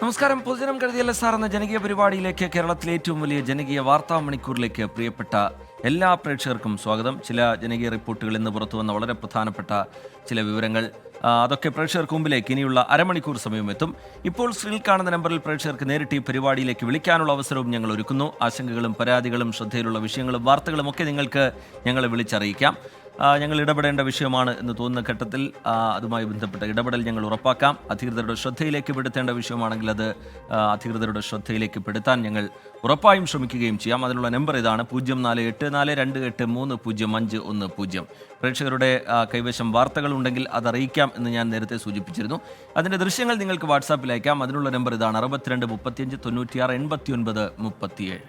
നമസ്കാരം. പൊതുജനം കരുതിയല്ല സാർ എന്ന ജനകീയ പരിപാടിയിലേക്ക്, കേരളത്തിലെ ഏറ്റവും വലിയ ജനകീയ വാർത്താ മണിക്കൂറിലേക്ക് പ്രിയപ്പെട്ട എല്ലാ പ്രേക്ഷകർക്കും സ്വാഗതം. ചില ജനകീയ റിപ്പോർട്ടുകൾ ഇന്ന് പുറത്തു വന്ന വളരെ പ്രധാനപ്പെട്ട ചില വിവരങ്ങൾ, അതൊക്കെ പ്രേക്ഷകർക്ക് മുമ്പിലേക്ക് ഇനിയുള്ള അരമണിക്കൂർ സമയം എത്തും. ഇപ്പോൾ സ്ക്രീനിൽ കാണുന്ന നമ്പറിൽ പ്രേക്ഷകർക്ക് നേരിട്ട് ഈ പരിപാടിയിലേക്ക് വിളിക്കാനുള്ള അവസരവും ഞങ്ങൾ ഒരുക്കുന്നു. ആശങ്കകളും പരാതികളും ശ്രദ്ധയിലുള്ള വിഷയങ്ങളും വാർത്തകളും ഒക്കെ നിങ്ങൾക്ക് ഞങ്ങളെ വിളിച്ചറിയിക്കാം. ഞങ്ങൾ ഇടപെടേണ്ട വിഷയമാണ് എന്ന് തോന്നുന്ന ഘട്ടത്തിൽ അതുമായി ബന്ധപ്പെട്ട ഇടപെടൽ ഞങ്ങൾ ഉറപ്പാക്കാം. അധികൃതരുടെ ശ്രദ്ധയിലേക്ക് പെടുത്തേണ്ട വിഷയമാണെങ്കിൽ അത് അധികൃതരുടെ ശ്രദ്ധയിലേക്ക് പെടുത്താൻ ഞങ്ങൾ ഉറപ്പായും ശ്രമിക്കുകയും ചെയ്യാം. അതിനുള്ള നമ്പർ ഇതാണ്: 048428300510. പ്രേക്ഷകരുടെ കൈവശം വാർത്തകളുണ്ടെങ്കിൽ അത് അറിയിക്കാം എന്ന് ഞാൻ നേരത്തെ സൂചിപ്പിച്ചിരുന്നു. അതിൻ്റെ ദൃശ്യങ്ങൾ നിങ്ങൾക്ക് വാട്സാപ്പിൽ അയക്കാം. അതിനുള്ള നമ്പർ ഇതാണ്: 62 35 96 89 37.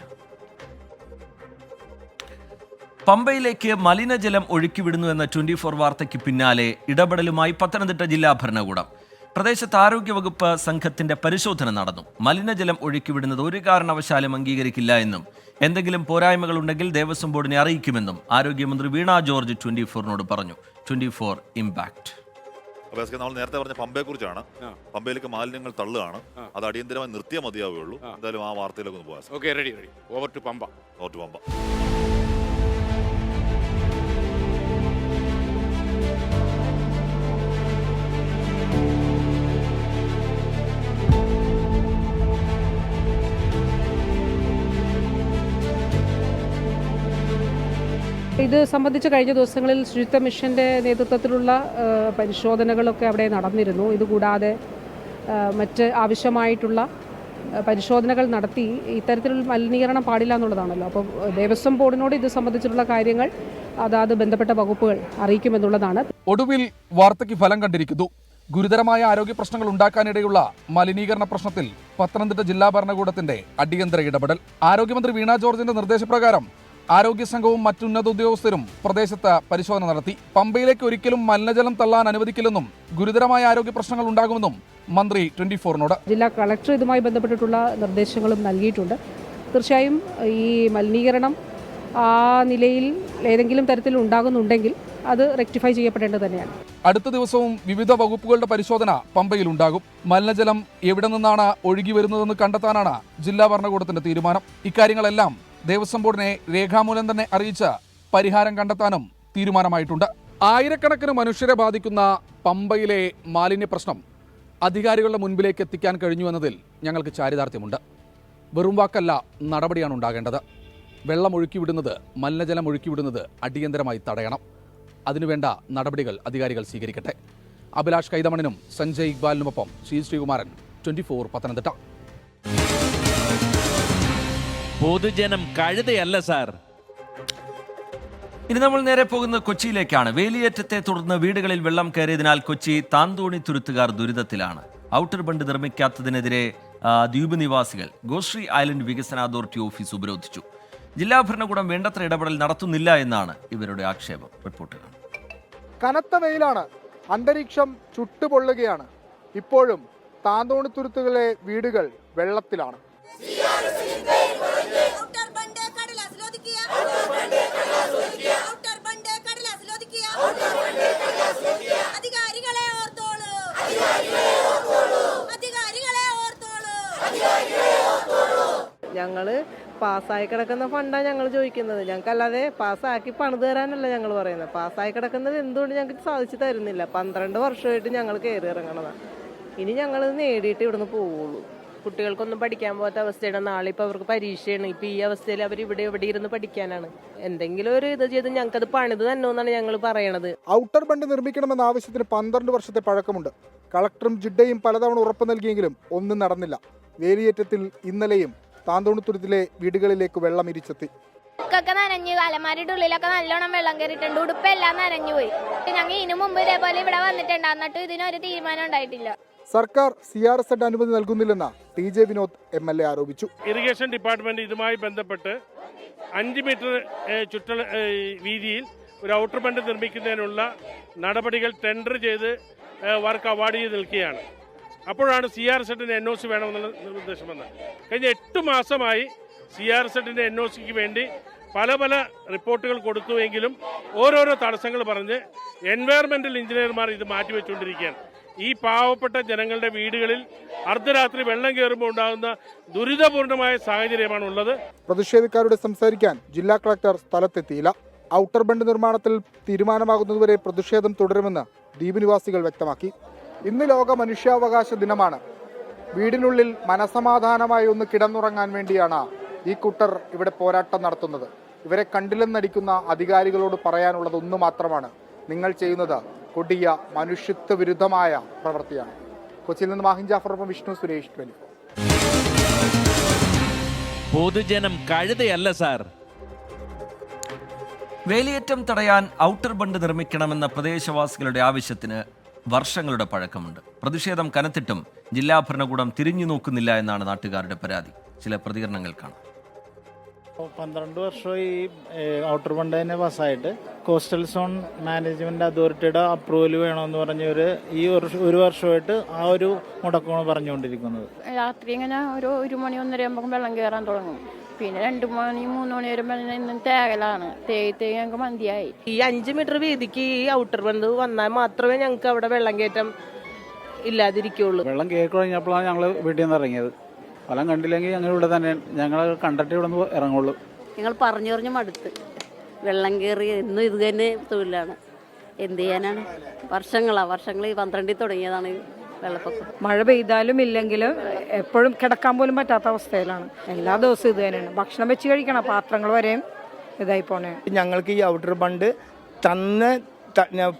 പമ്പയിലേക്ക് മലിനജലം ഒഴുക്കിവിടുന്നു എന്ന 24 വാർത്തയ്ക്ക് പിന്നാലെ ഇടപെടലുമായി പത്തനംതിട്ട ജില്ലാ ഭരണകൂടം. പ്രദേശത്ത് ആരോഗ്യവകുപ്പ് സംഘത്തിന്റെ പരിശോധന നടന്നു. മലിനജലം ഒഴുക്കിവിടുന്നത് ഒരു കാരണവശാലും അംഗീകരിക്കില്ല എന്നും എന്തെങ്കിലും പോരായ്മകളുണ്ടെങ്കിൽ ദേവസ്വം ബോർഡിനെ അറിയിക്കുമെന്നും ആരോഗ്യമന്ത്രി വീണ ജോർജ് 24നോട് പറഞ്ഞു. 24 ഇമ്പാക്ട്. നമ്മൾ നേരത്തെ പറഞ്ഞ പമ്പയെ കുറിച്ചാണ്. പമ്പയിലേക്ക് മാലിന്യങ്ങൾ തള്ളുകയാണ്. അത് അടിയന്തരമായി നിർത്തിയേ മതിയാവുകയുള്ളൂ. എന്തായാലും ആ വാർത്തയിലേക്ക് ഒന്ന് പോകാം. റെഡി. Over to Pamba. ഇത് സംബന്ധിച്ച് കഴിഞ്ഞ ദിവസങ്ങളിൽ ശുചിത്വ മിഷന്റെ നേതൃത്വത്തിലുള്ള പരിശോധനകളൊക്കെ അവിടെ നടന്നിരുന്നു. ഇതുകൂടാതെ മറ്റ് ആവശ്യമായിട്ടുള്ള പരിശോധനകൾ നടത്തി. ഇത്തരത്തിലുള്ള മലിനീകരണം പാടില്ല എന്നുള്ളതാണല്ലോ. അപ്പോൾ ദേവസ്വം ബോർഡിനോട് ഇത് സംബന്ധിച്ചിട്ടുള്ള കാര്യങ്ങൾ അതാത് ബന്ധപ്പെട്ട വകുപ്പുകൾ അറിയിക്കുമെന്നുള്ളതാണ്. ഒടുവിൽ വാർത്തയ്ക്ക് ഫലം കണ്ടിരിക്കുന്നു. ഗുരുതരമായ ആരോഗ്യ പ്രശ്നങ്ങൾ ഉണ്ടാക്കാനിടയുള്ള മലിനീകരണ പ്രശ്നത്തിൽ പത്തനംതിട്ട ജില്ലാ ഭരണകൂടത്തിന്റെ അടിയന്തര ഇടപെടൽ. ആരോഗ്യമന്ത്രി വീണ ജോർജിന്റെ നിർദ്ദേശപ്രകാരം ആരോഗ്യ സംഘവും മറ്റുന്നത ഉദ്യോഗസ്ഥരും പ്രദേശത്ത് പരിശോധന നടത്തി. പമ്പയിലേക്ക് ഒരിക്കലും മലിനജലം തള്ളാൻ അനുവദിക്കില്ലെന്നും ഗുരുതരമായ ആരോഗ്യ പ്രശ്നങ്ങൾ ഉണ്ടാകുമെന്നും മന്ത്രി 24നോട്. ജില്ലാ കളക്ടർ ഇതുമായി ബന്ധപ്പെട്ടിട്ടുള്ള നിർദ്ദേശങ്ങളും നൽകിയിട്ടുണ്ട്. തീർച്ചയായും ഈ മലിനീകരണം ആ നിലയിൽ ഏതെങ്കിലും തരത്തിൽ ഉണ്ടാകുന്നുണ്ടെങ്കിൽ അത് റെക്ടിഫൈ ചെയ്യപ്പെടേണ്ടത് തന്നെയാണ്. അടുത്ത ദിവസവും വിവിധ വകുപ്പുകളുടെ പരിശോധന പമ്പയിൽ ഉണ്ടാകും. മലിനജലം എവിടെ നിന്നാണ് ഒഴുകി വരുന്നതെന്ന് കണ്ടെത്താനാണ് ജില്ലാ ഭരണകൂടത്തിന്റെ തീരുമാനം. ഇക്കാര്യങ്ങളെല്ലാം ദേവസ്വം ബോർഡിനെ രേഖാമൂലം തന്നെ അറിയിച്ച് പരിഹാരം കണ്ടെത്താനും തീരുമാനമായിട്ടുണ്ട്. ആയിരക്കണക്കിന് മനുഷ്യരെ ബാധിക്കുന്ന പമ്പയിലെ മാലിന്യ പ്രശ്നം അധികാരികളുടെ മുൻപിലേക്ക് എത്തിക്കാൻ കഴിഞ്ഞു എന്നതിൽ ഞങ്ങൾക്ക് ചാരിതാർത്ഥ്യമുണ്ട്. വെറും വാക്കല്ല, നടപടിയാണ് ഉണ്ടാകേണ്ടത്. വെള്ളം ഒഴുക്കിവിടുന്നത്, മലിനജലം ഒഴുക്കിവിടുന്നത് അടിയന്തരമായി തടയണം. അതിനുവേണ്ട നടപടികൾ അധികാരികൾ സ്വീകരിക്കട്ടെ. അഭിലാഷ് കൈതമണിനും സഞ്ജയ് ഇക്ബാലിനുമൊപ്പം ശ്രീകുമാരൻ, 24 പത്തനംതിട്ട. പൊതുജനം കഴുതയല്ല സാർ. ഇനി നമ്മൾ നേരെ പോകുന്നത് കൊച്ചിയിലേക്കാണ്. വേലിയേറ്റത്തെ തുടർന്ന് വീടുകളിൽ വെള്ളം കയറിയതിനാൽ കൊച്ചി താന്തോണി തുരുത്തുകാർ ദുരിതത്തിലാണ്. ഔട്ടർ ബണ്ട് നിർമ്മിക്കാത്തതിനെതിരെ ദ്വീപ് നിവാസികൾ ഗോശ്രീ ഐലൻഡ് വികസന അതോറിറ്റി ഓഫീസ് ഉപരോധിച്ചു. ജില്ലാ ഭരണകൂടം വേണ്ടത്ര ഇടപെടൽ നടത്തുന്നില്ല എന്നാണ് ഇവരുടെ ആക്ഷേപം. റിപ്പോർട്ടുകൾ. കനത്ത വെയിലാണ്, അന്തരീക്ഷം ചുട്ടുപൊള്ളുകയാണ്. ഇപ്പോഴും താന്തോണി തുരുത്തുകളിലെ വീടുകൾ വെള്ളത്തിലാണ്. ഞങ്ങള് പാസ്സായി കിടക്കുന്ന ഫണ്ടാണ് ഞങ്ങൾ ചോദിക്കുന്നത്. ഞങ്ങൾക്കല്ലാതെ പാസ്സാക്കി പണിത് തരാനല്ല ഞങ്ങൾ പറയുന്നത്. പാസ്സായി കിടക്കുന്നത് എന്തുകൊണ്ട് ഞങ്ങൾക്ക് സാധിച്ചു തരുന്നില്ല? 12 വർഷമായിട്ട് ഞങ്ങൾ കയറി ഇറങ്ങണതാണ്. ഇനി ഞങ്ങൾ നേടിയിട്ട് ഇവിടുന്ന് പോവുള്ളൂ. കുട്ടികൾക്കൊന്നും പഠിക്കാൻ പോകാത്ത അവസ്ഥയാണ്. നാളെ ഇപ്പോൾ അവർക്ക് പരീക്ഷയാണ്. ഇപ്പം ഈ അവസ്ഥയിൽ അവർ ഇവിടെ ഇരുന്ന് പഠിക്കാനാണ്. എന്തെങ്കിലും ഒരു ഇത് ചെയ്ത് ഞങ്ങൾക്കത് പണിത് തന്നെ എന്നാണ് ഞങ്ങൾ പറയണത്. ഔട്ടർ ബണ്ട് നിർമ്മിക്കണമെന്ന ആവശ്യത്തിന് 12 വർഷത്തെ പഴക്കമുണ്ട്. കളക്ടറും ജിഡയും പലതവണ ഉറപ്പ് നൽകിയെങ്കിലും ഒന്നും നടന്നില്ല. വേലിയേറ്റത്തിൽ ഇന്നലെയും താന്തോണിത്തുരുത്തിലെ വീടുകളിലേക്ക് വെള്ളം ഇരിച്ചെത്തി. നനഞ്ഞു, അലമാരിയുടെ ഉള്ളിലൊക്കെ നല്ലോണം വെള്ളം കയറിയിട്ടുണ്ട്. ഉടുപ്പെല്ലാം നനഞ്ഞു പോയി. ഞങ്ങൾ ഇതിനു മുമ്പ് ഇതേപോലെ ഇവിടെ വന്നിട്ടുണ്ട്. എന്നിട്ട് ഇതിനൊരു തീരുമാനം ഉണ്ടായിട്ടില്ല. സർക്കാർ CRZ അനുമതി നൽകുന്നില്ലെന്ന് TJ വിനോദ് MLA ആരോപിച്ചു. ഇറിഗേഷൻ ഡിപ്പാർട്ട്മെന്റ് ഇതുമായി ബന്ധപ്പെട്ട് 5 മീറ്റർ ചുറ്റള വീതിയിൽ ഒരു ഔട്ടർ ബണ്ട് നിർമ്മിക്കുന്നതിനുള്ള നടപടികൾ ടെൻഡർ ചെയ്ത് വർക്ക് അവാർഡ് ചെയ്ത് നിൽക്കുകയാണ്. അപ്പോഴാണ് CRZന് NOC വേണമെന്നുള്ള നിർദ്ദേശം വന്നത്. കഴിഞ്ഞ 8 മാസമായി CRZന്റെ NOCക്ക് വേണ്ടി പല റിപ്പോർട്ടുകൾ കൊടുത്തുവെങ്കിലും ഓരോരോ തടസ്സങ്ങൾ പറഞ്ഞ് എൻവയറമെന്റൽ എഞ്ചിനീയർമാർ ഇത് മാറ്റിവെച്ചുകൊണ്ടിരിക്കുകയാണ്. ഈ പാവപ്പെട്ട ജനങ്ങളുടെ വീടുകളിൽ അർദ്ധരാത്രി വെള്ളം കയറുമ്പോൾ ഉണ്ടാകുന്ന ദുരിതപൂർണമായ സാഹചര്യമാണ് ഉള്ളത്. പ്രതിഷേധക്കാരോട് സംസാരിക്കാൻ ജില്ലാ കളക്ടർ സ്ഥലത്തെത്തിയില്ല. ഔട്ടർ ബണ്ട് നിർമ്മാണത്തിൽ തീരുമാനമാകുന്നതുവരെ പ്രതിഷേധം തുടരുമെന്ന് ദ്വീപ് നിവാസികൾ വ്യക്തമാക്കി. ഇന്ന് ലോക മനുഷ്യാവകാശ ദിനമാണ്. വീടിനുള്ളിൽ മനസമാധാനമായി ഒന്ന് കിടന്നുറങ്ങാൻ വേണ്ടിയാണ് ഈ കൂട്ടർ ഇവിടെ പോരാട്ടം നടത്തുന്നത്. ഇവരെ കണ്ടില്ലെന്നടിക്കുന്ന അധികാരികളോട് പറയാനുള്ളത് ഒന്ന് മാത്രമാണ്: നിങ്ങൾ ചെയ്യുന്നത് കൊടിയ മനുഷ്യത്വ വിരുദ്ധമായ പ്രവൃത്തിയാണ്. കൊച്ചിയിൽ നിന്ന് മാഹിൻ ജാഫറൊപ്പം വിഷ്ണു സുരേഷ് 24. പൊതുജനം കഴുതയല്ല സാർ. വേലിയേറ്റം തടയാൻ ഔട്ടർ ബണ്ട് നിർമ്മിക്കണമെന്ന പ്രദേശവാസികളുടെ ആവശ്യത്തിന് വർഷങ്ങളുടെ പഴക്കമുണ്ട്. പ്രതിഷേധം കനത്തിട്ടും ജില്ലാ ഭരണകൂടം തിരിഞ്ഞു നോക്കുന്നില്ല എന്നാണ് നാട്ടുകാരുടെ പരാതി. ചില പ്രതികരണങ്ങൾ കാണാം. 12 വർഷമായി ഔട്ടർ ബണ്ട് തന്നെ പാസ്സായിട്ട് കോസ്റ്റൽ സോൺ മാനേജ്മെന്റ് അതോറിറ്റിയുടെ അപ്രൂവൽ വേണമെന്ന് പറഞ്ഞവര് ഈ ഒരു വർഷമായിട്ട് ആ ഒരു മുടക്കമാണ് പറഞ്ഞുകൊണ്ടിരിക്കുന്നത്. രാത്രി ഇങ്ങനെ ഒരു മണി 1:30 വെള്ളം കയറാൻ തുടങ്ങും. പിന്നെ 2 മണി 3 മണി വരെ ഇന്നും തേകലാണ്. തേകി ഞങ്ങൾക്ക് മന്തിയായി. ഈ 5 മീറ്റർ വീതിക്ക് ഈ ഔട്ടർ ബണ്ട് വന്നാൽ മാത്രമേ ഞങ്ങൾക്ക് അവിടെ വെള്ളം കയറ്റം ഇല്ലാതിരിക്കുള്ളൂ. വെള്ളം കയറി കഴിഞ്ഞപ്പോഴാണ് ഞങ്ങൾ വീട്ടിൽ നിന്ന് ഇറങ്ങിയത്. വെള്ളം കണ്ടില്ലെങ്കിൽ ഞങ്ങൾ ഇവിടെ തന്നെ ഞങ്ങൾ കണ്ടിട്ട് ഇവിടെ നിന്ന് ഇറങ്ങുള്ളൂ. ഞങ്ങൾ പറഞ്ഞു മടുത്ത്. വെള്ളം കയറി എന്നും ഇത് തന്നെ തൊഴിലാണ്. എന്ത് ചെയ്യാനാണ്? വർഷങ്ങൾ 12 തുടങ്ങിയതാണ് വെള്ളപ്പൊക്കം. മഴ പെയ്താലും ഇല്ലെങ്കിലും എപ്പോഴും കിടക്കാൻ പോലും പറ്റാത്ത അവസ്ഥയിലാണ്. എല്ലാ ദിവസവും ഇത് തന്നെയാണ്. ഭക്ഷണം വെച്ച് കഴിക്കണം, പാത്രങ്ങൾ വരെയും ഇതായി പോണേ. ഞങ്ങൾക്ക് ഈ ഔട്ടർ ബണ്ട്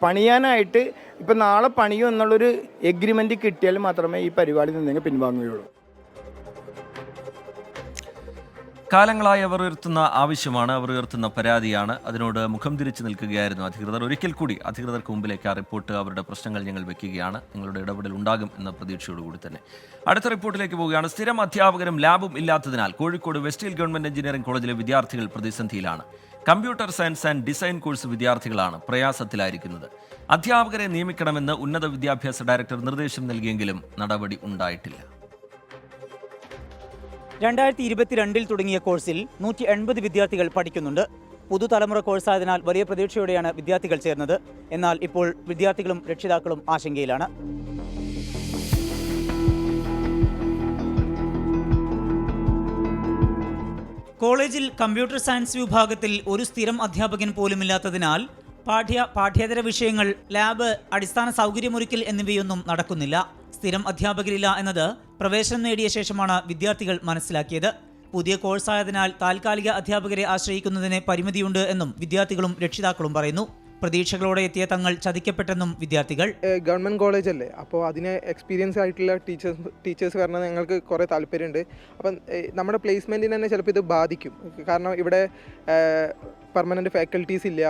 പണിയാനായിട്ട് ഇപ്പം നാളെ പണിയും എന്നുള്ളൊരു എഗ്രിമെന്റ് കിട്ടിയാൽ മാത്രമേ ഈ പരിപാടി നിന്ന് പിൻവാങ്ങുകയുള്ളൂ. കാലങ്ങളായി അവർ ഉയർത്തുന്ന ആവശ്യമാണ്, അവർ ഉയർത്തുന്ന പരാതിയാണ്. അതിനോട് മുഖം തിരിച്ചു നിൽക്കുകയായിരുന്നു അധികൃതർ. ഒരിക്കൽ കൂടി അധികൃതർക്ക് മുമ്പിലേക്ക് ആ റിപ്പോർട്ട്, അവരുടെ പ്രശ്നങ്ങൾ ഞങ്ങൾ വെക്കുകയാണ്. നിങ്ങളുടെ ഇടപെടൽ ഉണ്ടാകും എന്ന പ്രതീക്ഷയോടുകൂടി തന്നെ അടുത്ത റിപ്പോർട്ടിലേക്ക് പോവുകയാണ്. സ്ഥിരം അധ്യാപകരും ലാബും ഇല്ലാത്തതിനാൽ Kozhikode west hill government engineering കോളേജിലെ വിദ്യാർത്ഥികൾ പ്രതിസന്ധിയിലാണ്. Computer science and design course വിദ്യാർത്ഥികളാണ് പ്രയാസത്തിലായിരിക്കുന്നത്. അധ്യാപകരെ നിയമിക്കണമെന്ന് ഉന്നത വിദ്യാഭ്യാസ ഡയറക്ടർ നിർദ്ദേശം നൽകിയെങ്കിലും നടപടി ഉണ്ടായിട്ടില്ല. 2022 തുടങ്ങിയ കോഴ്സിൽ 180 വിദ്യാർത്ഥികൾ പഠിക്കുന്നുണ്ട്. പുതുതലമുറ കോഴ്സായതിനാൽ വലിയ പ്രതീക്ഷയോടെയാണ് വിദ്യാർത്ഥികൾ ചേർന്നത്. എന്നാൽ ഇപ്പോൾ വിദ്യാർത്ഥികളും രക്ഷിതാക്കളും ആശങ്കയിലാണ്. കോളേജിൽ കമ്പ്യൂട്ടർ സയൻസ് വിഭാഗത്തിൽ ഒരു സ്ഥിരം അധ്യാപകൻ പോലുമില്ലാത്തതിനാൽ പാഠ്യേതര വിഷയങ്ങൾ, ലാബ്, അടിസ്ഥാന സൗകര്യമൊരുക്കൽ എന്നിവയൊന്നും നടക്കുന്നില്ല. സ്ഥിരം അധ്യാപകരില്ല എന്നത് പ്രവേശനം നേടിയ ശേഷമാണ് വിദ്യാർത്ഥികൾ മനസ്സിലാക്കിയത്. പുതിയ കോഴ്സായതിനാൽ താൽക്കാലിക അധ്യാപകരെ ആശ്രയിക്കുന്നതിന് പരിമിതിയുണ്ട് എന്നും വിദ്യാർത്ഥികളും രക്ഷിതാക്കളും പറയുന്നു. പ്രതീക്ഷകളോടെ എത്തിയ തങ്ങൾ ചതിക്കപ്പെട്ടെന്നും വിദ്യാർത്ഥികൾ. ഗവൺമെൻറ് കോളേജ് അല്ലേ, അപ്പോൾ അതിന് എക്സ്പീരിയൻസ് ആയിട്ടുള്ള ടീച്ചേഴ്സ് കാരണം ഞങ്ങൾക്ക് കുറേ താല്പര്യമുണ്ട്. അപ്പം നമ്മുടെ പ്ലേസ്മെൻറ്റിന് തന്നെ ചിലപ്പോൾ ഇത് ബാധിക്കും. കാരണം ഇവിടെ പെർമനൻറ്റ് ഫാക്കൽറ്റീസ് ഇല്ല,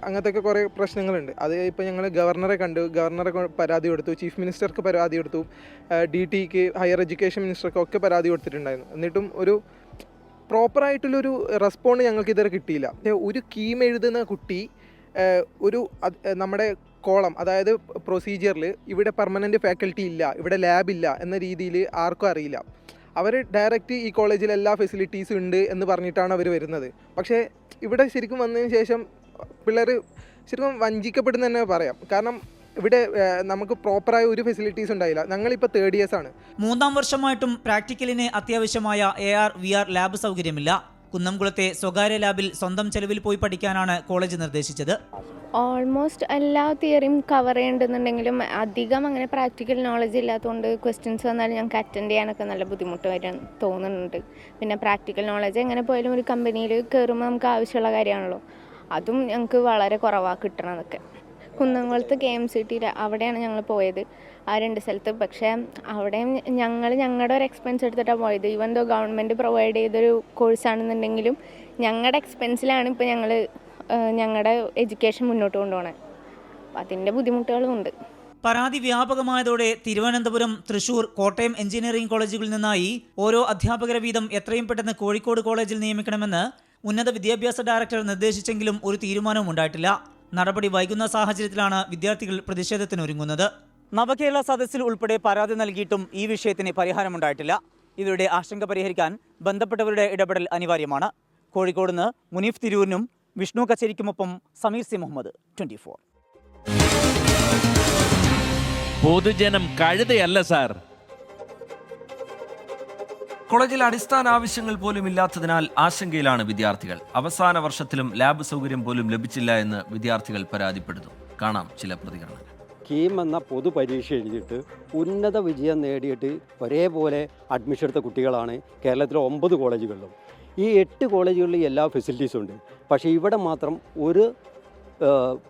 അങ്ങനത്തെ ഒക്കെ കുറേ പ്രശ്നങ്ങളുണ്ട്. അത് ഇപ്പോൾ ഞങ്ങൾ ഗവർണറെ കണ്ടു, ഗവർണറെ പരാതി കൊടുത്തു, ചീഫ് മിനിസ്റ്റർക്ക് പരാതി കൊടുത്തു, DTക്ക് ഹയർ എഡ്യൂക്കേഷൻ മിനിസ്റ്റർക്കൊക്കെ പരാതി കൊടുത്തിട്ടുണ്ടായിരുന്നു. എന്നിട്ടും ഒരു പ്രോപ്പറായിട്ടുള്ളൊരു റെസ്പോണ്ട് ഞങ്ങൾക്ക് ഇതുവരെ കിട്ടിയില്ല. ഒരു കീം എഴുതുന്ന കുട്ടി ഒരു നമ്മുടെ കോളം, അതായത് പ്രൊസീജിയറിൽ ഇവിടെ പെർമനൻറ്റ് ഫാക്കൽറ്റി ഇല്ല, ഇവിടെ ലാബില്ല എന്ന രീതിയിൽ ആർക്കും അറിയില്ല. അവർ ഡയറക്റ്റ് ഈ കോളേജിൽ എല്ലാ ഫെസിലിറ്റീസും ഉണ്ട് എന്ന് പറഞ്ഞിട്ടാണ് അവർ വരുന്നത്. പക്ഷേ ഇവിടെ ശരിക്കും വന്നതിന് ശേഷം പിള്ളേർ ശരിക്കും വഞ്ചിക്കപ്പെടുന്ന തന്നെ പറയാം. കാരണം ഇവിടെ നമുക്ക് പ്രോപ്പറായ ഒരു ഫെസിലിറ്റീസ് ഉണ്ടായില്ല. ഞങ്ങളിപ്പോൾ 3rd ഇയേഴ്സ് ആണ്. 3ാം വർഷമായിട്ടും പ്രാക്ടിക്കലിന് അത്യാവശ്യമായ AR VR ലാബ് സൗകര്യമില്ല. കുന്നംകുളത്തെ സ്വകാര്യ ലാബിൽ സ്വന്തം ചെലവിൽ പോയി പഠിക്കാനാണ് കോളേജ് നിർദ്ദേശിച്ചത്. ഓൾമോസ്റ്റ് എല്ലാ തിയറിയും കവർ ചെയ്യേണ്ടുന്നുണ്ടെങ്കിലും അധികം അങ്ങനെ പ്രാക്ടിക്കൽ നോളജ് ഇല്ലാത്തതുകൊണ്ട് ക്വസ്റ്റ്യൻസ് വന്നാലും ഞങ്ങൾക്ക് അറ്റൻഡ് ചെയ്യാനൊക്കെ നല്ല ബുദ്ധിമുട്ട് വരാൻ തോന്നുന്നുണ്ട്. പിന്നെ പ്രാക്ടിക്കൽ നോളജ് എങ്ങനെ പോയാലും ഒരു കമ്പനിയിൽ കയറുമ്പോൾ നമുക്ക് ആവശ്യമുള്ള കാര്യമാണല്ലോ, അതും ഞങ്ങൾക്ക് വളരെ കുറവാണ് കിട്ടണതൊക്കെ. കുന്നംകുളത്ത് KMCT അവിടെയാണ് ഞങ്ങൾ പോയത്, ആ 2 സ്ഥലത്ത്. പക്ഷേ അവിടെയും ഞങ്ങളുടെ ഒരു എക്സ്പെൻസ് എടുത്തിട്ടാണ് പോയത്. ഈവൻ ദോ ഗവൺമെൻറ് പ്രൊവൈഡ് ചെയ്തൊരു കോഴ്സാണെന്നുണ്ടെങ്കിലും ഞങ്ങളുടെ എക്സ്പെൻസിലാണ് ഇപ്പോൾ ഞങ്ങളുടെ എഡ്യൂക്കേഷൻ മുന്നോട്ട് കൊണ്ടുപോകണത്. അപ്പം അതിൻ്റെ ബുദ്ധിമുട്ടുകളും ഉണ്ട്. പരാതി വ്യാപകമായതോടെ തിരുവനന്തപുരം, തൃശൂർ, കോട്ടയം എഞ്ചിനീയറിംഗ് കോളേജുകളിൽ നിന്നായി ഓരോ അധ്യാപകരെ വീതം എത്രയും പെട്ടെന്ന് കോഴിക്കോട് കോളേജിൽ നിയമിക്കണമെന്ന് ഉന്നത വിദ്യാഭ്യാസ ഡയറക്ടർ നിർദ്ദേശിച്ചെങ്കിലും ഒരു തീരുമാനവും ഉണ്ടായിട്ടില്ല. നടപടി വൈകുന്ന സാഹചര്യത്തിലാണ് വിദ്യാർത്ഥികൾ പ്രതിഷേധത്തിനൊരുങ്ങുന്നത്. നവകേരള സദസ്സിൽ ഉൾപ്പെടെ പരാതി നൽകിയിട്ടും ഈ വിഷയത്തിന് പരിഹാരമുണ്ടായിട്ടില്ല. ഇവരുടെ ആശങ്ക പരിഹരിക്കാൻ ബന്ധപ്പെട്ടവരുടെ ഇടപെടൽ അനിവാര്യമാണ്. കോഴിക്കോട് നിന്ന് മുനീഫ് തിരൂരിനും വിഷ്ണു കച്ചേരിക്കുമൊപ്പം സമീർ സി മുഹമ്മദ്, 24. പൊതുജനം കഴുതയല്ല സാർ. കോളേജിൽ അടിസ്ഥാന ആവശ്യങ്ങൾ പോലും ഇല്ലാത്തതിനാൽ ആശങ്കയിലാണ് വിദ്യാർത്ഥികൾ. അവസാന വർഷത്തിലും ലാബ് സൗകര്യം പോലും ലഭിച്ചില്ല എന്ന് വിദ്യാർത്ഥികൾ പരാതിപ്പെടുന്നു. കാണാം ചില പ്രതികരണങ്ങൾ. കീം എന്ന പൊതുപരീക്ഷ എഴുതിയിട്ട് ഉന്നത വിജയം നേടിയിട്ട് ഒരേപോലെ അഡ്മിഷൻ എടുത്ത കുട്ടികളാണ് കേരളത്തിലെ 9 കോളേജുകളിലും. ഈ 8 കോളേജുകളിൽ എല്ലാ ഫെസിലിറ്റീസും ഉണ്ട്. പക്ഷേ ഇവിടെ മാത്രം ഒരു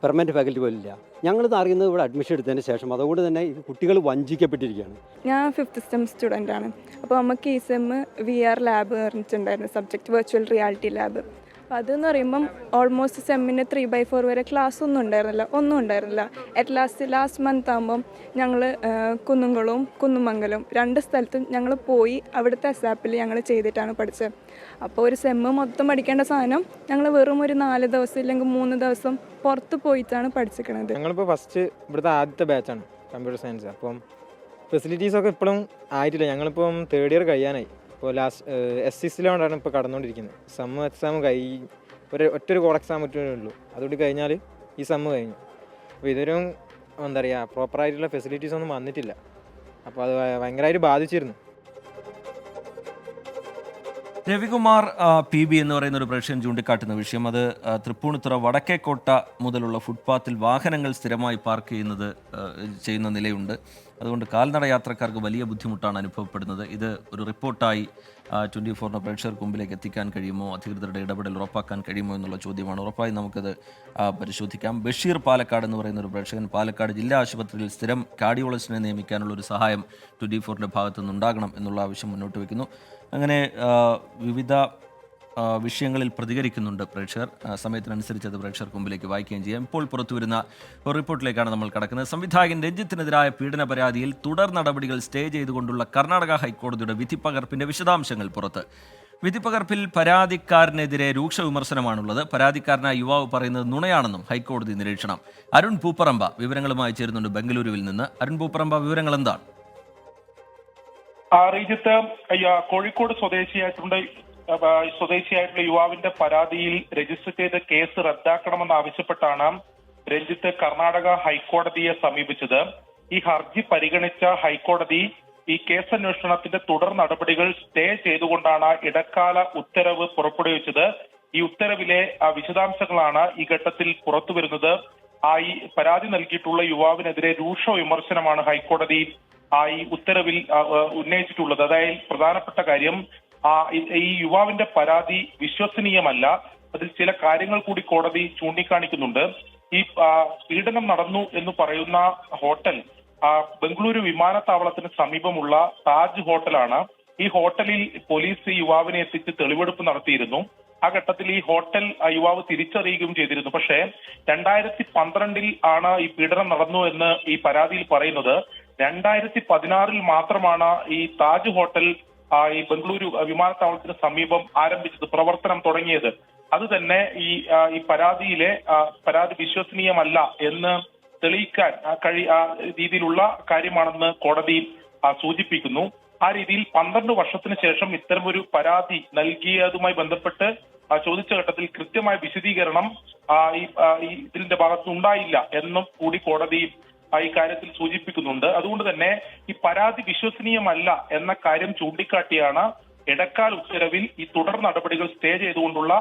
പെർമനൻറ്റ് ഫാക്കൽറ്റി പോലും ഇല്ല. ഞങ്ങളിത് അറിയുന്നത് ഇവിടെ അഡ്മിഷൻ എടുത്തതിന് ശേഷം. അതുകൊണ്ട് തന്നെ ഈ കുട്ടികൾ വഞ്ചിക്കപ്പെട്ടിരിക്കുകയാണ്. ഞാൻ 5th സെം സ്റ്റുഡൻ്റ് ആണ്. അപ്പോൾ നമുക്ക് ഈ സെം VR ലാബ് പറഞ്ഞിട്ടുണ്ടായിരുന്നു, സബ്ജക്റ്റ് വെർച്വൽ റിയാലിറ്റി ലാബ്. അപ്പോൾ അതെന്ന് പറയുമ്പം ഓൾമോസ്റ്റ് സെമ്മിന് 3/4 വരെ ക്ലാസ് ഒന്നും ഉണ്ടായിരുന്നില്ല. ലാസ്റ്റ് മന്ത് ആകുമ്പം ഞങ്ങൾ കുന്നുംകുളവും കുന്നുമംഗലവും 2 സ്ഥലത്തും ഞങ്ങൾ പോയി അവിടുത്തെ അസാപ്പിൽ ഞങ്ങൾ ചെയ്തിട്ടാണ് പഠിച്ചത്. അപ്പോൾ ഒരു സെമ്മ് മൊത്തം പഠിക്കേണ്ട സാധനം ഞങ്ങൾ വെറും ഒരു 4 ദിവസം ഇല്ലെങ്കിൽ 3 ദിവസം പുറത്ത് പോയിട്ടാണ് പഠിച്ചിരിക്കുന്നത്. ഞങ്ങളിപ്പോൾ ഫസ്റ്റ് ഇവിടുത്തെ ആദ്യത്തെ ബാച്ചാണ് കമ്പ്യൂട്ടർ സയൻസ്. അപ്പം ഫെസിലിറ്റീസൊക്കെ ഇപ്പോഴും ആയിട്ടില്ല. ഞങ്ങളിപ്പം 3rd ഇയർ കഴിയാനായി. ഇപ്പോൾ ലാസ്റ്റ് SCCയിലാണ് ഇപ്പോൾ കടന്നുകൊണ്ടിരിക്കുന്നത്. എക്സാം ഒറ്റൊരു കോർ എക്സാം ഉള്ളൂ. അതുകൂടി കഴിഞ്ഞാൽ ഈ സെമ്മ് കഴിഞ്ഞു. അപ്പോൾ ഇതൊരു എന്താ പറയുക, പ്രോപ്പറായിട്ടുള്ള ഫെസിലിറ്റീസ് ഒന്നും വന്നിട്ടില്ല. അപ്പോൾ അത് ഭയങ്കരമായിട്ട് ബാധിച്ചിരുന്നു. രവികുമാർ PB എന്ന് പറയുന്ന ഒരു പ്രേക്ഷകൻ ചൂണ്ടിക്കാട്ടുന്ന വിഷയം, അത് തൃപ്പൂണിത്തുറ വടക്കേക്കോട്ട മുതലുള്ള ഫുട്പാത്തിൽ വാഹനങ്ങൾ സ്ഥിരമായി പാർക്ക് ചെയ്യുന്ന നിലയുണ്ട്. അതുകൊണ്ട് കാൽനട യാത്രക്കാർക്ക് വലിയ ബുദ്ധിമുട്ടാണ് അനുഭവപ്പെടുന്നത്. ഇത് ഒരു റിപ്പോർട്ടായി 24 പ്രേക്ഷകർക്ക് മുമ്പിലേക്ക് എത്തിക്കാൻ കഴിയുമോ, അധികൃതരുടെ ഇടപെടൽ ഉറപ്പാക്കാൻ കഴിയുമോ എന്നുള്ള ചോദ്യമാണ്. ഉറപ്പായി നമുക്കത് പരിശോധിക്കാം. ബഷീർ പാലക്കാട് എന്ന് പറയുന്ന ഒരു പ്രേക്ഷകൻ, പാലക്കാട് ജില്ലാ ആശുപത്രിയിൽ സ്ഥിരം കാർഡിയോളജിസ്റ്റിനെ നിയമിക്കാനുള്ള ഒരു സഹായം 24 ഭാഗത്തു നിന്നുണ്ടാകണം എന്നുള്ള ആവശ്യം മുന്നോട്ട് വയ്ക്കുന്നു. അങ്ങനെ വിവിധ വിഷയങ്ങളിൽ പ്രതികരിക്കുന്നുണ്ട് പ്രേക്ഷകർ. സമയത്തിനനുസരിച്ച് അത് പ്രേക്ഷകർക്ക് മുമ്പിലേക്ക് വായിക്കുകയും ചെയ്യാം. ഇപ്പോൾ പുറത്തുവരുന്ന ഒരു റിപ്പോർട്ടിലേക്കാണ് നമ്മൾ കടക്കുന്നത്. സംവിധായകൻ രഞ്ജിത്തിനെതിരായ പീഡന പരാതിയിൽ തുടർ നടപടികൾ സ്റ്റേ ചെയ്തുകൊണ്ടുള്ള കർണാടക ഹൈക്കോടതിയുടെ വിധിപ്പകർപ്പിന്റെ വിശദാംശങ്ങൾ പുറത്ത്. വിധിപ്പകർപ്പിൽ പരാതിക്കാരനെതിരെ രൂക്ഷ വിമർശനമാണുള്ളത്. പരാതിക്കാരനായ യുവാവ് പറയുന്നത് നുണയാണെന്നും ഹൈക്കോടതി നിരീക്ഷണം. അരുൺ പൂപ്പറമ്പ വിവരങ്ങളുമായി ചേരുന്നുണ്ട് ബംഗളൂരുവിൽ നിന്ന്. അരുൺ പൂപ്പറമ്പ, വിവരങ്ങൾ എന്താണ്? റീജിത്ത്, കോഴിക്കോട് സ്വദേശിയായിട്ടുള്ള യുവാവിന്റെ പരാതിയിൽ രജിസ്റ്റർ ചെയ്ത കേസ് റദ്ദാക്കണമെന്നാവശ്യപ്പെട്ടാണ് രഞ്ജിത്ത് കർണാടക ഹൈക്കോടതിയെ സമീപിച്ചത്. ഈ ഹർജി പരിഗണിച്ച ഹൈക്കോടതി ഈ കേസന്വേഷണത്തിന്റെ തുടർ നടപടികൾ സ്റ്റേ ചെയ്തുകൊണ്ടാണ് ഇടക്കാല ഉത്തരവ് പുറപ്പെടുവിച്ചത്. ഈ ഉത്തരവിലെ വിശദാംശങ്ങളാണ് ഈ ഘട്ടത്തിൽ പുറത്തുവരുന്നത്. ഈ പരാതി നൽകിയിട്ടുള്ള യുവാവിനെതിരെ രൂക്ഷ വിമർശനമാണ് ഹൈക്കോടതി ഈ ഉത്തരവിൽ ഉന്നയിച്ചിട്ടുള്ളത്. അതായത് പ്രധാനപ്പെട്ട കാര്യം, ഈ യുവാവിന്റെ പരാതി വിശ്വസനീയമല്ല. അതിൽ ചില കാര്യങ്ങൾ കൂടി കോടതി ചൂണ്ടിക്കാണിക്കുന്നുണ്ട്. ഈ പീഡനം നടന്നു എന്ന് പറയുന്ന ഹോട്ടൽ ബംഗളൂരു വിമാനത്താവളത്തിന് സമീപമുള്ള താജ് ഹോട്ടലാണ്. ഈ ഹോട്ടലിൽ പോലീസ് ഈ യുവാവിനെ എത്തിച്ച് തെളിവെടുപ്പ് നടത്തിയിരുന്നു. ആ ഘട്ടത്തിൽ ഈ ഹോട്ടൽ യുവാവ് തിരിച്ചറിയുകയും ചെയ്തിരുന്നു. പക്ഷേ 2012 ആണ് ഈ പീഡനം നടന്നു എന്ന് ഈ പരാതിയിൽ പറയുന്നത്. 2016 മാത്രമാണ് ഈ താജ് ഹോട്ടൽ ഈ ബംഗളൂരു വിമാനത്താവളത്തിന് സമീപം ആരംഭിച്ചത്, പ്രവർത്തനം തുടങ്ങിയത്. അത് തന്നെ ഈ പരാതി വിശ്വസനീയമല്ല എന്ന് തെളിയിക്കാൻ രീതിയിലുള്ള കാര്യമാണെന്ന് കോടതി സൂചിപ്പിക്കുന്നു. ആ രീതിയിൽ 12 വർഷത്തിന് ശേഷം ഇത്തരമൊരു പരാതി നൽകിയതുമായി ബന്ധപ്പെട്ട് ചോദിച്ച ഘട്ടത്തിൽ കൃത്യമായ വിശദീകരണം ഇതിന്റെ ഭാഗത്തുണ്ടായില്ല എന്നും കൂടി കോടതി ഈ കാര്യത്തിൽ സൂചിപ്പിക്കുന്നുണ്ട്. അതുകൊണ്ട് തന്നെ ഈ പരാതി വിശ്വസനീയമല്ല എന്ന കാര്യം ചൂണ്ടിക്കാട്ടിയാണ് ഇടക്കാല ഉത്തരവിൽ ഈ തുടർ നടപടികൾ സ്റ്റേ ചെയ്തുകൊണ്ടുള്ള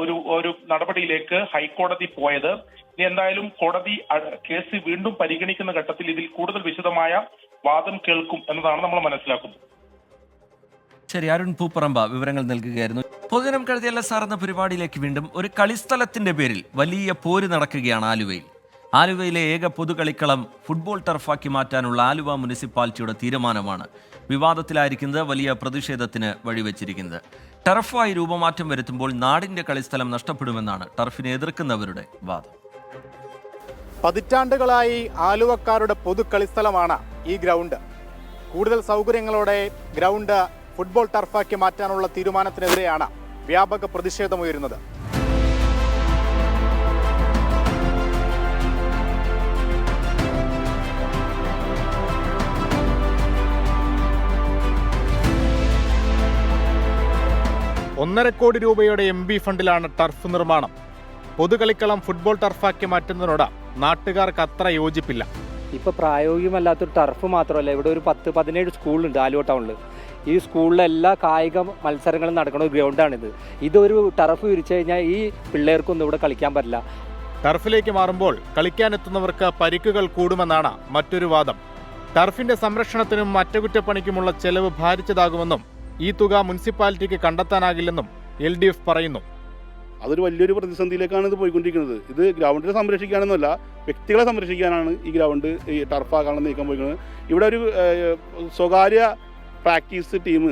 ഒരു നടപടിയിലേക്ക് ഹൈക്കോടതി പോയത്. ഇനി എന്തായാലും കോടതി കേസ് വീണ്ടും പരിഗണിക്കുന്ന ഘട്ടത്തിൽ ഇതിൽ കൂടുതൽ വിശദമായ വാദം കേൾക്കും എന്നതാണ് നമ്മൾ മനസ്സിലാക്കുന്നത്. ശരി, അരുൺ പൂപ്പറമ്പ വിവരങ്ങൾ നൽകുകയായിരുന്നു. പൊതുജനം കഴുതിയല്ല സാർ എന്ന പരിപാടിയിലേക്ക് വീണ്ടും. ഒരു കളിസ്ഥലത്തിന്റെ പേരിൽ വലിയ പോര് നടക്കുകയാണ് ആലുവയിൽ. ആലുവയിലെ ഏക പൊതുകളിക്കളം ഫുട്ബോൾ ടർഫാക്കി മാറ്റാനുള്ള ആലുവ മുനിസിപ്പാലിറ്റിയുടെ തീരുമാനമാണ് വിവാദത്തിലായിരിക്കുന്നത്, വലിയ പ്രതിഷേധത്തിന് വഴിവെച്ചിരിക്കുന്നത്. ടർഫായി രൂപമാറ്റം വരുത്തുമ്പോൾ നാടിന്റെ കളിസ്ഥലം നഷ്ടപ്പെടുമെന്നാണ് ടർഫിനെ എതിർക്കുന്നവരുടെ വാദം. പതിറ്റാണ്ടുകളായി ആലുവക്കാരുടെ പൊതു കളിസ്ഥലമാണ് ഈ ഗ്രൗണ്ട്. കൂടുതൽ സൗകര്യങ്ങളോടെ ഗ്രൗണ്ട് ഫുട്ബോൾ ടർഫാക്കി മാറ്റാനുള്ള തീരുമാനത്തിനെതിരെയാണ് വ്യാപക പ്രതിഷേധമുയരുന്നത്. $1.5 കോടി രൂപയുടെ MB ഫണ്ടിലാണ് ടർഫ് നിർമ്മാണം. പൊതുകളിക്കളം ഫുട്ബോൾ ടർഫാക്കി മാറ്റുന്നതിനോട് നാട്ടുകാർക്ക് അത്ര യോജിപ്പില്ല. ഇപ്പോൾ പ്രായോഗികമല്ലാത്തൊരു ടർഫ് മാത്രമല്ല, ഇവിടെ ഒരു 10-17 സ്കൂളുണ്ട് ആലുവ ടൗണിൽ. ഈ സ്കൂളിലെ എല്ലാ കായിക മത്സരങ്ങളും നടക്കുന്ന ഒരു ഗ്രൗണ്ടാണിത്. ഇതൊരു ടർഫ് വിരിച്ചു കഴിഞ്ഞാൽ ഈ പിള്ളേർക്കൊന്നും ഇവിടെ കളിക്കാൻ പറ്റില്ല. ടർഫിലേക്ക് മാറുമ്പോൾ കളിക്കാനെത്തുന്നവർക്ക് പരിക്കുകൾ കൂടുമെന്നാണ് മറ്റൊരു വാദം. ടർഫിന്റെ സംരക്ഷണത്തിനും അറ്റകുറ്റപ്പണിക്കുമുള്ള ചെലവ് ഭാരിച്ചതാകുമെന്നും ഈ തുക മുനിസിപ്പാലിറ്റിക്ക് കണ്ടെത്താനാകില്ലെന്നും LDF പറയുന്നു. അതൊരു വലിയൊരു പ്രതിസന്ധിയിലേക്കാണ് ഇത് പോയിക്കൊണ്ടിരിക്കുന്നത്. ഇത് ഗ്രൗണ്ടിനെ സംരക്ഷിക്കാനൊന്നുമല്ല, വ്യക്തികളെ സംരക്ഷിക്കാനാണ് ഈ ഗ്രൗണ്ട് ഈ ടർഫാക്കാനുള്ള നീക്കം പോയിക്കുന്നത്. ഇവിടെ ഒരു സ്വകാര്യ പ്രാക്ടീസ് ടീം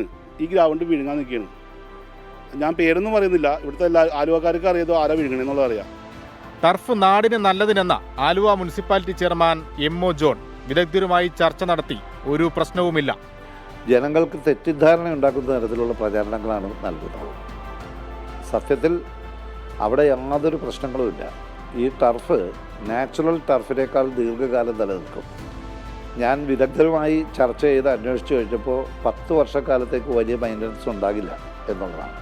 ഈ ഗ്രൗണ്ട് വിഴുങ്ങാൻ നിൽക്കുകയാണ്. ഞാൻ പേരൊന്നും പറയുന്നില്ല, ഇവിടുത്തെ എല്ലാ ആലുവക്കാർക്ക് അറിയാതോ ആരാ വിഴുങ്ങണമെന്നുള്ളത് അറിയാം. ടർഫ് നാടിന് നല്ലതിനെന്ന Aluva municipality chairman MO John വിദഗ്ധരുമായി ചർച്ച നടത്തി. ഒരു പ്രശ്നവുമില്ല. ജനങ്ങൾക്ക് തെറ്റിദ്ധാരണ ഉണ്ടാക്കുന്ന തരത്തിലുള്ള പ്രചാരണങ്ങളാണ് നൽകുന്നത്. സത്യത്തിൽ അവിടെ യാതൊരു പ്രശ്നങ്ങളുമില്ല. ഈ ടർഫ് നാച്ചുറൽ ടർഫിനേക്കാൾ ദീർഘകാലം നിലനിൽക്കും. ഞാൻ വിദഗ്ധരുമായി ചർച്ച ചെയ്ത് അന്വേഷിച്ച് കഴിഞ്ഞപ്പോൾ 10 വർഷക്കാലത്തേക്ക് വലിയ മെയിൻ്റനൻസ് ഉണ്ടാകില്ല എന്നുള്ളതാണ്.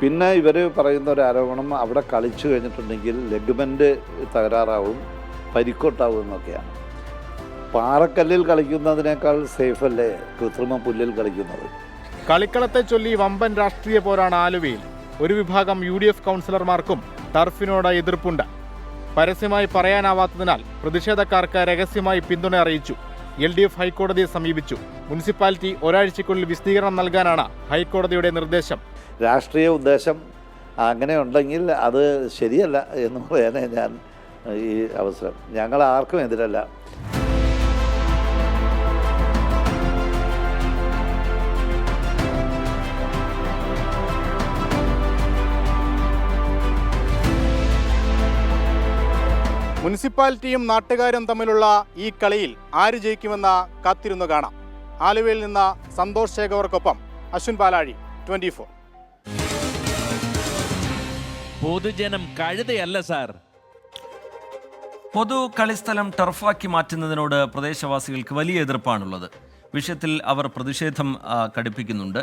പിന്നെ ഇവർ പറയുന്ന ഒരു ആരോപണം അവിടെ കളിച്ചു കഴിഞ്ഞിട്ടുണ്ടെങ്കിൽ ലെഗ്മെൻറ്റ് തകരാറാവും, പരിക്കൊട്ടാവും എന്നൊക്കെയാണ്. പാറക്കല്ലിൽ കളിക്കുന്നതിനേക്കാൾ സേഫല്ലേ കൃത്രിമ പുല്ലിൽ കളിക്കുന്നത്? കളിക്കളത്തെ ചൊല്ലി വമ്പൻ രാഷ്ട്രീയ പോരാണ് ആലുവയിൽ. ഒരു വിഭാഗം UDF കൗൺസിലർമാർക്കും ടർഫിനോട് എതിർപ്പുണ്ട്. പരസ്യമായി പറയാനാവാത്തതിനാൽ പ്രതിഷേധക്കാർക്ക് രഹസ്യമായി പിന്തുണ അറിയിച്ചു. LDF ഹൈക്കോടതിയെ സമീപിച്ചു. മുനിസിപ്പാലിറ്റി ഒരാഴ്ചയ്ക്കുള്ളിൽ വിശദീകരണം നൽകാനാണ് ഹൈക്കോടതിയുടെ നിർദ്ദേശം. രാഷ്ട്രീയ ഉദ്ദേശം അങ്ങനെ ഉണ്ടെങ്കിൽ അത് ശരിയല്ല എന്ന് പറയാനേ ഞാൻ ഈ അവസരം. ഞങ്ങൾ ആർക്കും എതിരല്ല. മുനിസിപ്പാലിറ്റിയും നാട്ടുകാരും തമ്മിലുള്ള ഈ കളിയിൽ ആര് ജയിക്കുമെന്ന കാത്തിരുന്നു കാണാം. ആലുവയിൽ നിന്ന് സന്തോഷ് ശേഖവർക്കൊപ്പം അശ്വിൻ പാലാഴി, 24. പൊതുജനം കഴുതയല്ല സാർ. പൊതു കളിസ്ഥലം ടർഫാക്കി മാറ്റുന്നതിനോട് പ്രദേശവാസികൾക്ക് വലിയ എതിർപ്പാണുള്ളത്. വിഷയത്തിൽ അവർ പ്രതിഷേധം കടുപ്പിക്കുന്നുണ്ട്.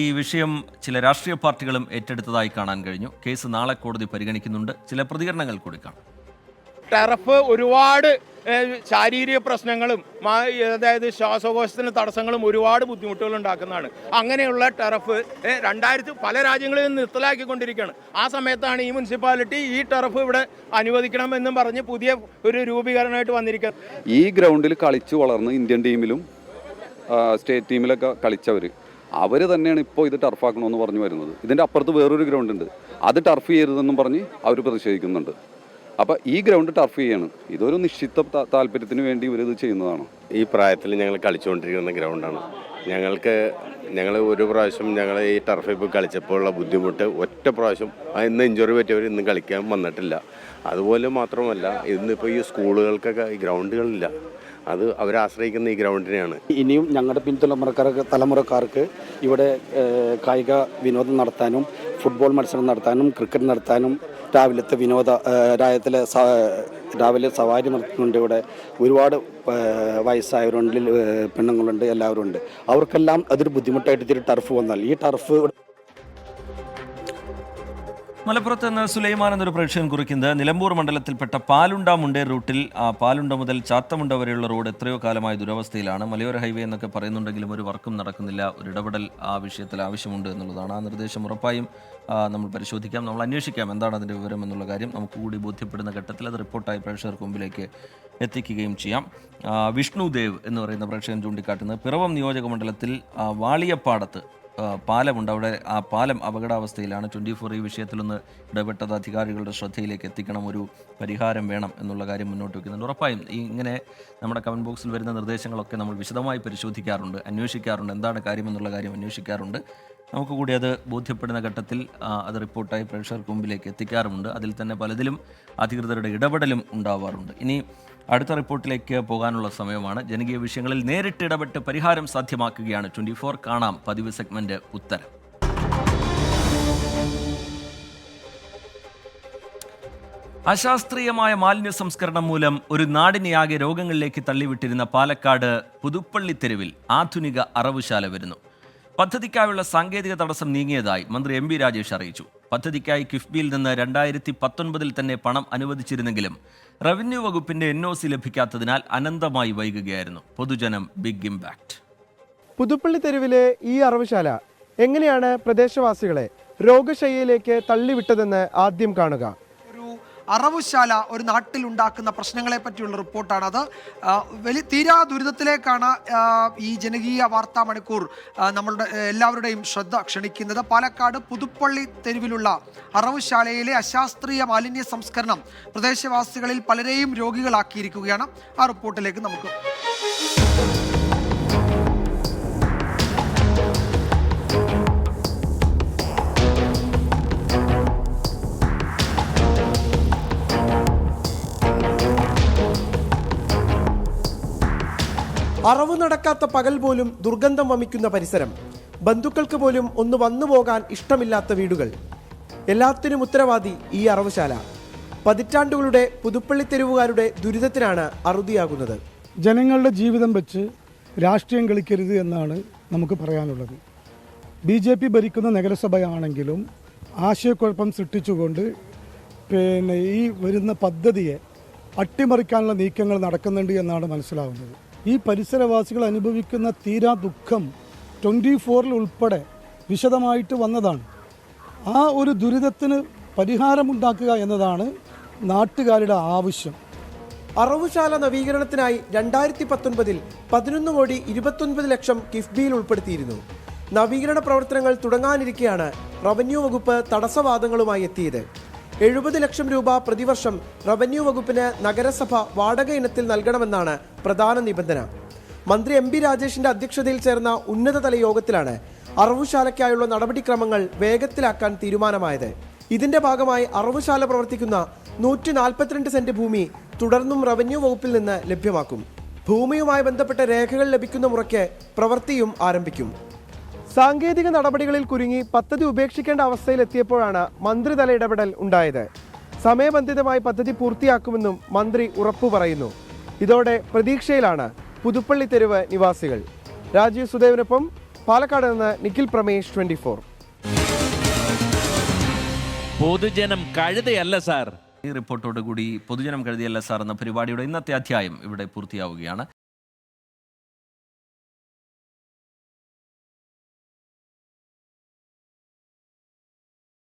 ഈ വിഷയം ചില രാഷ്ട്രീയ പാർട്ടികളും ഏറ്റെടുത്തതായി കാണാൻ കഴിഞ്ഞു. കേസ് നാളെ കോടതി പരിഗണിക്കുന്നുണ്ട്. ചില പ്രതികരണങ്ങൾ കൂടി കാണാം. ടർഫ് ഒരുപാട് ശാരീരിക പ്രശ്നങ്ങളും അതായത് ശ്വാസകോശത്തിന് തടസ്സങ്ങളും ഒരുപാട് ബുദ്ധിമുട്ടുകൾ ഉണ്ടാക്കുന്നതാണ്. അങ്ങനെയുള്ള ടർഫ് പല രാജ്യങ്ങളിൽ നിന്ന് നിർത്തലാക്കിക്കൊണ്ടിരിക്കുകയാണ്. ആ സമയത്താണ് ഈ മുനിസിപ്പാലിറ്റി ഈ ടർഫ് ഇവിടെ അനുവദിക്കണമെന്നും പറഞ്ഞ് പുതിയ ഒരു രൂപീകരണമായിട്ട് വന്നിരിക്കുന്നത്. ഈ ഗ്രൗണ്ടിൽ കളിച്ചു വളർന്ന് ഇന്ത്യൻ ടീമിലും സ്റ്റേറ്റ് ടീമിലൊക്കെ കളിച്ചവർ തന്നെയാണ് ഇപ്പോൾ ഇത് ടർഫാക്കണമെന്ന് പറഞ്ഞു വരുന്നത്. ഇതിൻ്റെ അപ്പുറത്ത് വേറൊരു ഗ്രൗണ്ട് ഉണ്ട്, അത് ടർഫ് ചെയ്യരുതെന്നും പറഞ്ഞ് അവർ പ്രതിഷേധിക്കുന്നുണ്ട്. അപ്പോൾ ഈ ഗ്രൗണ്ട് ടർഫ് ചെയ്യണം. ഇതൊരു നിശ്ചിത താല്പര്യത്തിന് വേണ്ടി ഇവരിത് ചെയ്യുന്നതാണ്. ഈ പ്രായത്തിൽ ഞങ്ങൾ കളിച്ചുകൊണ്ടിരിക്കുന്ന ഗ്രൗണ്ടാണ്. ഞങ്ങൾ ഒരു പ്രാവശ്യം ഞങ്ങൾ ഈ ടർഫിൽ പോയി കളിച്ചപ്പോഴുള്ള ബുദ്ധിമുട്ട് ഒറ്റ പ്രാവശ്യം ഇന്ന് ഇഞ്ചുറി പറ്റിയവർ ഇന്ന് കളിക്കാൻ വന്നിട്ടില്ല. അതുപോലെ മാത്രമല്ല ഇന്നിപ്പോൾ ഈ സ്കൂളുകൾക്കൊക്കെ ഈ ഗ്രൗണ്ടുകളില്ല. അത് അവരാശ്രയിക്കുന്ന ഈ ഗ്രൗണ്ടിനെയാണ്. ഇനിയും ഞങ്ങളുടെ തലമുറക്കാർക്ക് ഇവിടെ കായിക വിനോദം നടത്താനും ഫുട്ബോൾ മത്സരം നടത്താനും ക്രിക്കറ്റ് നടത്താനും രാവിലെ സവാരി നടത്തുന്നുണ്ട്. ഇവിടെ ഒരുപാട് വയസ്സായവരുണ്ട്, പെണ്ണുങ്ങളുണ്ട്, എല്ലാവരും ഉണ്ട്. അവർക്കെല്ലാം അതൊരു ബുദ്ധിമുട്ടായിട്ട് ഇത്തിരി ടർഫ് വന്നാൽ ഈ ടർഫ്. മലപ്പുറത്ത് നിന്ന് സുലൈമാൻ എന്നൊരു പ്രേക്ഷകൻ കുറിക്കുന്നത്, നിലമ്പൂർ മണ്ഡലത്തിൽപ്പെട്ട പാലുണ്ട മുണ്ടേർ റൂട്ടിൽ പാലുണ്ട മുതൽ ചാത്തമുണ്ട വരെയുള്ള റോഡ് എത്രയോ കാലമായ ദുരവസ്ഥയിലാണ്. മലയോര ഹൈവേ എന്നൊക്കെ പറയുന്നുണ്ടെങ്കിലും ഒരു വർക്കും നടക്കുന്നില്ല. ഒരു ഇടപെടൽ ആ വിഷയത്തിൽ ആവശ്യമുണ്ട് എന്നുള്ളതാണ്. ആ നിർദ്ദേശം ഉറപ്പായും നമ്മൾ പരിശോധിക്കാം, നമ്മൾ അന്വേഷിക്കാം എന്താണ് അതിൻ്റെ വിവരം എന്നുള്ള കാര്യം. നമുക്ക് കൂടി ബോധ്യപ്പെടുന്ന ഘട്ടത്തിൽ അത് റിപ്പോർട്ടായി പ്രേക്ഷകർക്ക് മുമ്പിലേക്ക് എത്തിക്കുകയും ചെയ്യാം. വിഷ്ണു ദേവ് എന്ന് പറയുന്ന പ്രേക്ഷകൻ ചൂണ്ടിക്കാട്ടുന്നത്, പിറവം നിയോജക മണ്ഡലത്തിൽ വാളിയപ്പാടത്ത് പാലമുണ്ട്. അവിടെ ആ പാലം അപകടാവസ്ഥയിലാണ്. 24 ഈ വിഷയത്തിലൊന്ന് ഇടപെട്ടത് അധികാരികളുടെ ശ്രദ്ധയിലേക്ക് എത്തിക്കണം, ഒരു പരിഹാരം വേണം എന്നുള്ള കാര്യം മുന്നോട്ട് വയ്ക്കുന്നുണ്ട്. ഉറപ്പായും ഇങ്ങനെ നമ്മുടെ കമൻറ്റ് ബോക്സിൽ വരുന്ന നിർദ്ദേശങ്ങളൊക്കെ നമ്മൾ വിശദമായി പരിശോധിക്കാറുണ്ട്, അന്വേഷിക്കാറുണ്ട്, എന്താണ് കാര്യമെന്നുള്ള കാര്യം അന്വേഷിക്കാറുണ്ട്. നമുക്ക് കൂടി അത് ബോധ്യപ്പെടുന്ന ഘട്ടത്തിൽ അത് റിപ്പോർട്ടായി പ്രേക്ഷകർക്ക് മുമ്പിലേക്ക് എത്തിക്കാറുമുണ്ട്. അതിൽ തന്നെ പലതിലും അധികൃതരുടെ ഇടപെടലും ഉണ്ടാവാറുണ്ട്. ഇനി അടുത്ത റിപ്പോർട്ടിലേക്ക് പോകാനുള്ള സമയമാണ്. ജനകീയ വിഷയങ്ങളിൽ നേരിട്ട് ഇടപെട്ട് പരിഹാരം സാധ്യമാക്കുകയാണ് 24. കാണാം പതിവ് സെഗ്മെന്റ് ഉത്തരം. അശാസ്ത്രീയമായ മാലിന്യ സംസ്കരണം മൂലം ഒരു നാടിനെയാകെ രോഗങ്ങളിലേക്ക് തള്ളിവിട്ടിരുന്ന പാലക്കാട് പുതുപ്പള്ളി തെരുവിൽ ആധുനിക അറവുശാല വരുന്നു. പദ്ധതിക്കായുള്ള സാങ്കേതിക തടസ്സം നീങ്ങിയതായി മന്ത്രി MB രാജേഷ് അറിയിച്ചു. പദ്ധതിക്കായി കിഫ്ബിയിൽ നിന്ന് 2019 തന്നെ പണം അനുവദിച്ചിരുന്നെങ്കിലും റവന്യൂ വകുപ്പിന്റെ NOC ലഭിക്കാത്തതിനാൽ അനന്തമായി വൈകുകയായിരുന്നു. പൊതുജനം ബിഗ് ഇമ്പാക്ട്. പുതുപ്പള്ളി തെരുവിലെ ഈ അറവുശാല എങ്ങനെയാണ് പ്രദേശവാസികളെ രോഗശയ്യയിലേക്ക് തള്ളിവിട്ടതെന്ന് ആദ്യം കാണുക. അറവുശാല ഒരു നാട്ടിൽ ഉണ്ടാക്കുന്ന പ്രശ്നങ്ങളെ പറ്റിയുള്ള റിപ്പോർട്ടാണത്. തീരാ ദുരിതത്തിലേക്കാണ് ഈ ജനകീയ വാർത്താ മണിക്കൂർ നമ്മളുടെ എല്ലാവരുടെയും ശ്രദ്ധ ക്ഷണിക്കുന്നത്. പാലക്കാട് പുതുപ്പള്ളി തെരുവിലുള്ള അറവുശാലയിലെ അശാസ്ത്രീയ മാലിന്യ സംസ്കരണം പ്രദേശവാസികളിൽ പലരെയും രോഗികളാക്കിയിരിക്കുകയാണ്. ആ റിപ്പോർട്ടിലേക്ക് നമുക്ക് അറവ് നടക്കാത്ത പകൽ പോലും ദുർഗന്ധം വമിക്കുന്ന പരിസരം, ബന്ധുക്കൾക്ക് പോലും ഒന്ന് വന്നു പോകാൻ ഇഷ്ടമില്ലാത്ത വീടുകൾ, എല്ലാത്തിനും ഉത്തരവാദി ഈ അറവുശാല. പതിറ്റാണ്ടുകളുടെ പുതുപ്പള്ളി തെരുവുകാരുടെ ദുരിതത്തിനാണ് അറുതിയാകുന്നത്. ജനങ്ങളുടെ ജീവിതം വെച്ച് രാഷ്ട്രീയം കളിക്കരുത് എന്നാണ് നമുക്ക് പറയാനുള്ളത്. BJP ഭരിക്കുന്ന നഗരസഭയാണെങ്കിലും ആശയക്കുഴപ്പം സൃഷ്ടിച്ചുകൊണ്ട് ഈ വരുന്ന പദ്ധതിയെ അട്ടിമറിക്കാനുള്ള നീക്കങ്ങൾ നടക്കുന്നുണ്ട് എന്നാണ് മനസ്സിലാവുന്നത്. ഈ പരിസരവാസികൾ അനുഭവിക്കുന്ന തീരാ ദുഃഖം 24 ഉൾപ്പെടെ വിശദമായിട്ട് വന്നതാണ്. ആ ഒരു ദുരിതത്തിന് പരിഹാരമുണ്ടാക്കുക എന്നതാണ് നാട്ടുകാരുടെ ആവശ്യം. അറവുശാല നവീകരണത്തിനായി 2019 11 കോടി 29 ലക്ഷം കിഫ്ബിയിൽ ഉൾപ്പെടുത്തിയിരുന്നു. നവീകരണ പ്രവർത്തനങ്ങൾ തുടങ്ങാനിരിക്കെയാണ് റവന്യൂ വകുപ്പ് തടസ്സവാദങ്ങളുമായി എത്തിയത്. 70 ലക്ഷം രൂപ പ്രതിവർഷം റവന്യൂ വകുപ്പിന് നഗരസഭ വാടക ഇനത്തിൽ നൽകണമെന്നാണ് പ്രധാന നിബന്ധന. മന്ത്രി MB രാജേഷിന്റെ അധ്യക്ഷതയിൽ ചേർന്ന ഉന്നതതല യോഗത്തിലാണ് അറവുശാലയ്ക്കായുള്ള നടപടിക്രമങ്ങൾ വേഗത്തിലാക്കാൻ തീരുമാനമായത്. ഇതിന്റെ ഭാഗമായി അറവുശാല പ്രവർത്തിക്കുന്ന 142 സെന്റ് ഭൂമി തുടർന്നും റവന്യൂ വകുപ്പിൽ നിന്ന് ലഭ്യമാക്കും. ഭൂമിയുമായി ബന്ധപ്പെട്ട രേഖകൾ ലഭിക്കുന്ന മുറയ്ക്ക് പ്രവൃത്തിയും ആരംഭിക്കും. സാങ്കേതിക നടപടികളിൽ കുരുങ്ങി പദ്ധതി ഉപേക്ഷിക്കേണ്ട അവസ്ഥയിലെത്തിയപ്പോഴാണ് മന്ത്രിതല ഇടപെടൽ ഉണ്ടായത്. സമയബന്ധിതമായി പദ്ധതി പൂർത്തിയാക്കുമെന്നും മന്ത്രി ഉറപ്പു പറയുന്നു. ഇതോടെ പ്രതീക്ഷയിലാണ് പുതുപ്പള്ളി തെരുവ് നിവാസികൾ. രാജീവ് സുദേവിനൊപ്പം പാലക്കാട് നിന്ന് നിഖിൽ പ്രമേഷ്, 24. പൊതുജനം കഴുതയല്ല സാർ. ഈ റിപ്പോർട്ടോടുകൂടി പൊതുജനം കഴുതിയല്ല സാർ എന്ന പരിപാടിയുടെ ഇന്നത്തെ അധ്യായം ഇവിടെ പൂർത്തിയാവുകയാണ്.